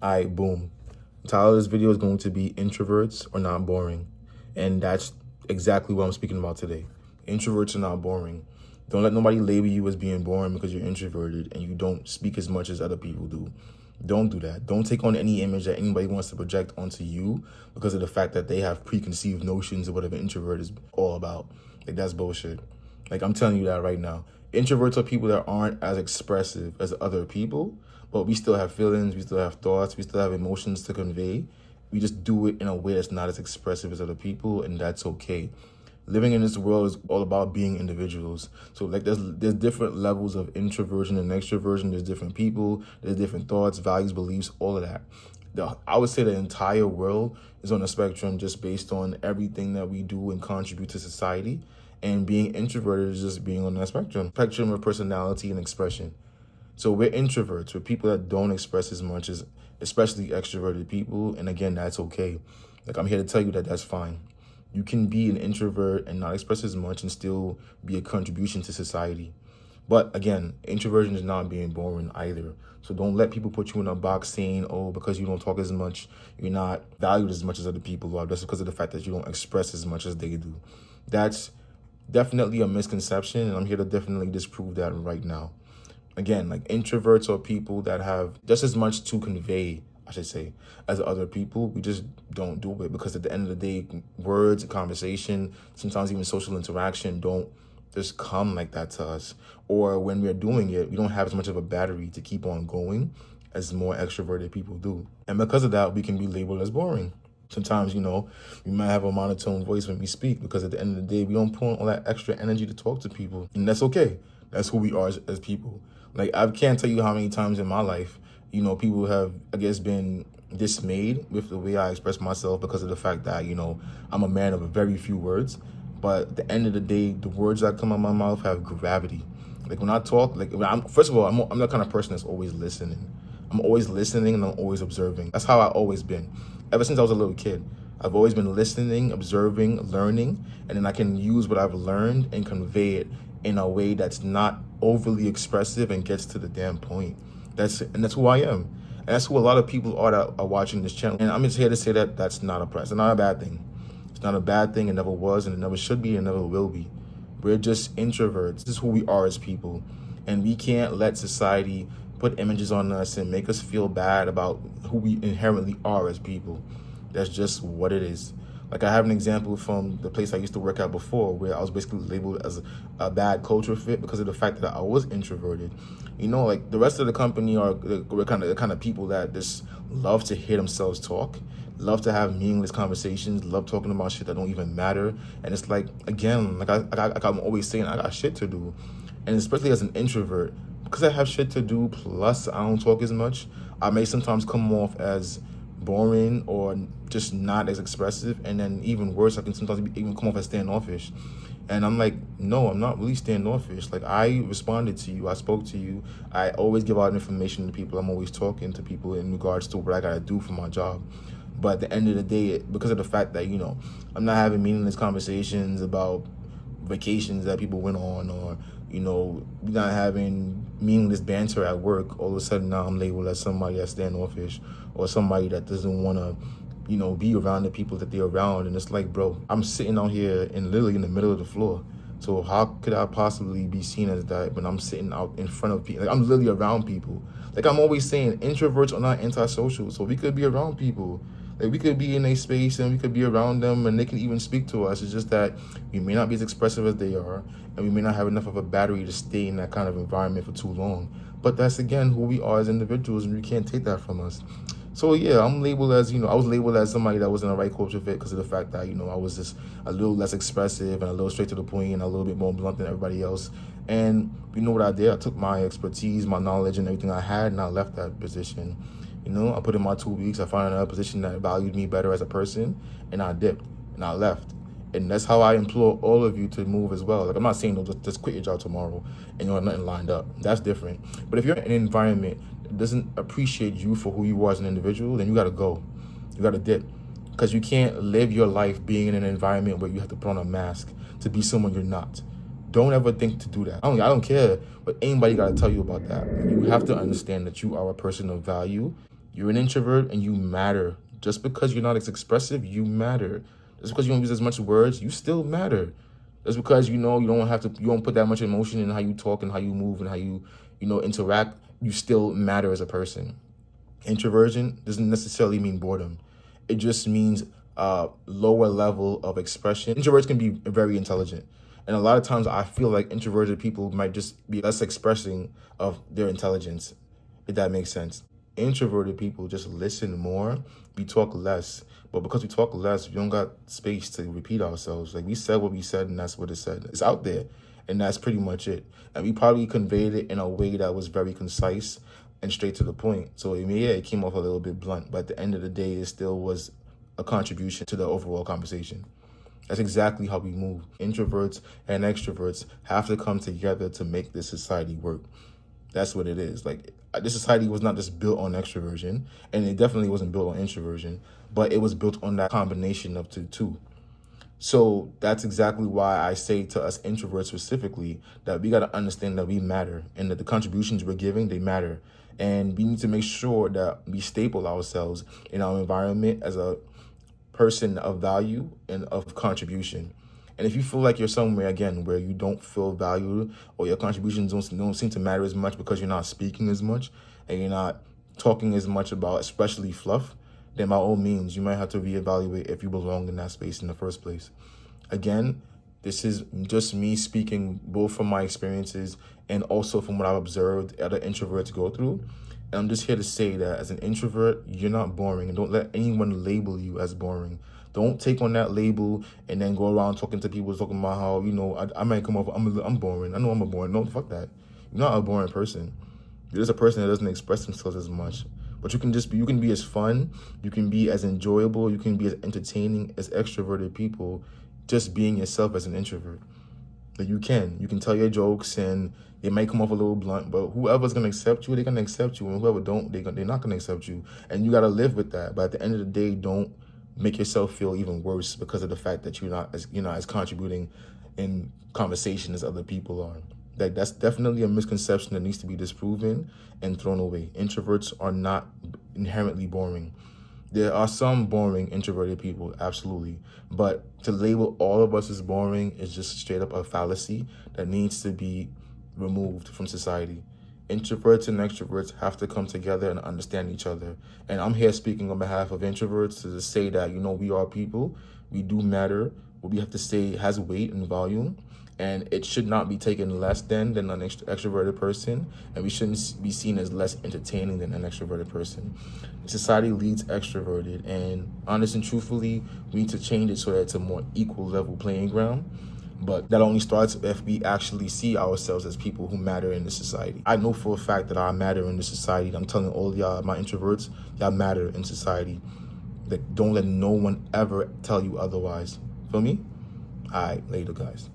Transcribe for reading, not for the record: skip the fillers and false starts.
Alright, boom. The title of this video is going to be Introverts Are Not Boring. And that's exactly what I'm speaking about today. Introverts are not boring. Don't let nobody label you as being boring because you're introverted and you don't speak as much as other people do. Don't do that. Don't take on any image that anybody wants to project onto you because of the fact that they have preconceived notions of what an introvert is all about. Like, that's bullshit. Like, I'm telling you that right now. Introverts are people that aren't as expressive as other people, but we still have feelings, we still have thoughts, we still have emotions to convey. We just do it in a way that's not as expressive as other people, and that's okay. Living in this world is all about being individuals. So like there's different levels of introversion and extroversion. There's different people, there's different thoughts, values, beliefs, all of that. I would say the entire world is on a spectrum just based on everything that we do and contribute to society. And being introverted is just being on that spectrum of personality and expression. So we're introverts. We're people that don't express as much as especially extroverted people. And again, that's okay. Like, I'm here to tell you that that's fine. You can be an introvert and not express as much and still be a contribution to society. But again, introversion is not being boring either. So don't let people put you in a box saying, oh, because you don't talk as much, you're not valued as much as other people are. That's because of the fact that you don't express as much as they do. That's definitely a misconception, and I'm here to definitely disprove that right now. Again, like, introverts are people that have just as much to convey, I should say, as other people. We just don't do it because at the end of the day, words and conversation, sometimes even social interaction, don't just come like that to us. Or when we're doing it, we don't have as much of a battery to keep on going as more extroverted people do. And because of that, we can be labeled as boring. Sometimes, we might have a monotone voice when we speak because at the end of the day, we don't put on all that extra energy to talk to people. And that's okay. That's who we are as people. Like, I can't tell you how many times in my life, people have, I guess, been dismayed with the way I express myself because of the fact that, I'm a man of a very few words. But at the end of the day, the words that come out of my mouth have gravity. Like, when I talk, first of all, I'm the kind of person that's always listening. I'm always listening and I'm always observing. That's how I've always been. Ever since I was a little kid, I've always been listening, observing, learning, and then I can use what I've learned and convey it in a way that's not overly expressive and gets to the damn point. That's who I am. And that's who a lot of people are that are watching this channel. And I'm just here to say that that's not a bad thing. It's not a bad thing. It never was, and it never should be, and it never will be. We're just introverts. This is who we are as people. And we can't let society put images on us and make us feel bad about who we inherently are as people. That's just what it is. Like, I have an example from the place I used to work at before where I was basically labeled as a bad culture fit because of the fact that I was introverted. Like, the rest of the company we're kind of people that just love to hear themselves talk, love to have meaningless conversations, love talking about shit that don't even matter. And it's like, again, like I'm always saying, I got shit to do. And especially as an introvert, because I have shit to do, plus I don't talk as much, I may sometimes come off as boring or just not as expressive, and then even worse, I can sometimes even come off as standoffish. And I'm like, no, I'm not really standoffish. Like, I responded to you, I spoke to you, I always give out information to people, I'm always talking to people in regards to what I gotta do for my job. But at the end of the day, because of the fact that, I'm not having meaningless conversations about vacations that people went on, or not having meaningless banter at work, all of a sudden now I'm labeled as somebody that's standoffish or somebody that doesn't want to be around the people that they're around. And it's like, bro, I'm sitting out here and literally in the middle of the floor, so how could I possibly be seen as that when I'm sitting out in front of people? Like, I'm literally around people. Like, I'm always saying, introverts are not antisocial, so we could be around people. Like, we could be in a space and we could be around them and they can even speak to us. It's just that we may not be as expressive as they are, and we may not have enough of a battery to stay in that kind of environment for too long. But that's, again, who we are as individuals, and you can't take that from us. So yeah, I'm labeled as, I was labeled as somebody that wasn't a right culture fit because of the fact that, I was just a little less expressive and a little straight to the point and a little bit more blunt than everybody else. And you know what I did? I took my expertise, my knowledge, and everything I had, and I left that position. I put in my 2 weeks, I found another position that valued me better as a person, and I dipped, and I left. And that's how I implore all of you to move as well. Like, I'm not saying, just quit your job tomorrow and you have nothing lined up. That's different. But if you're in an environment that doesn't appreciate you for who you are as an individual, then you got to go. You got to dip. Because you can't live your life being in an environment where you have to put on a mask to be someone you're not. Don't ever think to do that. I don't care what anybody got to tell you about that. You have to understand that you are a person of value, You're an introvert and you matter. Just because you're not as expressive, you matter. Just because you don't use as much words, you still matter. Just because you don't put that much emotion in how you talk and how you move and how you interact, you still matter as a person. Introversion doesn't necessarily mean boredom. It just means lower level of expression. Introverts can be very intelligent. And a lot of times I feel like introverted people might just be less expressing of their intelligence, if that makes sense. Introverted people just listen more, we talk less. But because we talk less, we don't got space to repeat ourselves. Like we said what we said and that's what it said. It's out there. And that's pretty much it. And we probably conveyed it in a way that was very concise and straight to the point. So it came off a little bit blunt, but at the end of the day, it still was a contribution to the overall conversation. That's exactly how we move. Introverts and extroverts have to come together to make this society work. That's what it is. Like, this society was not just built on extroversion, and it definitely wasn't built on introversion, but it was built on that combination of the two. So that's exactly why I say to us introverts specifically that we got to understand that we matter and that the contributions we're giving, they matter. And we need to make sure that we staple ourselves in our environment as a person of value and of contribution. And if you feel like you're somewhere, again, where you don't feel valued or your contributions don't seem to matter as much because you're not speaking as much and you're not talking as much about especially fluff, then by all means, you might have to reevaluate if you belong in that space in the first place. Again, this is just me speaking both from my experiences and also from what I've observed other introverts go through. And I'm just here to say that as an introvert, you're not boring, and don't let anyone label you as boring. Don't take on that label and then go around talking to people, talking about how, I might come off, I'm boring. I know I'm a boring. No, fuck that. You're not a boring person. You're just a person that doesn't express themselves as much. But you can be as fun, you can be as enjoyable, you can be as entertaining as extroverted people, just being yourself as an introvert. Like you can tell your jokes and they might come off a little blunt, but whoever's gonna accept you, they're gonna accept you, and whoever don't, they're not gonna accept you, and you gotta live with that. But at the end of the day, don't make yourself feel even worse because of the fact that you're not as contributing in conversation as other people are. Like that's definitely a misconception that needs to be disproven and thrown away. Introverts are not inherently boring. There are some boring introverted people, absolutely. But to label all of us as boring is just straight up a fallacy that needs to be removed from society. Introverts and extroverts have to come together and understand each other. And I'm here speaking on behalf of introverts to say that, we are people. We do matter. What we have to say has weight and volume. And it should not be taken less than an extroverted person. And we shouldn't be seen as less entertaining than an extroverted person. Society leads extroverted. And honest and truthfully, we need to change it so that it's a more equal level playing ground. But that only starts if we actually see ourselves as people who matter in this society. I know for a fact that I matter in this society. I'm telling all y'all, my introverts, y'all matter in society. Like, don't let no one ever tell you otherwise. Feel me? All right, later, guys.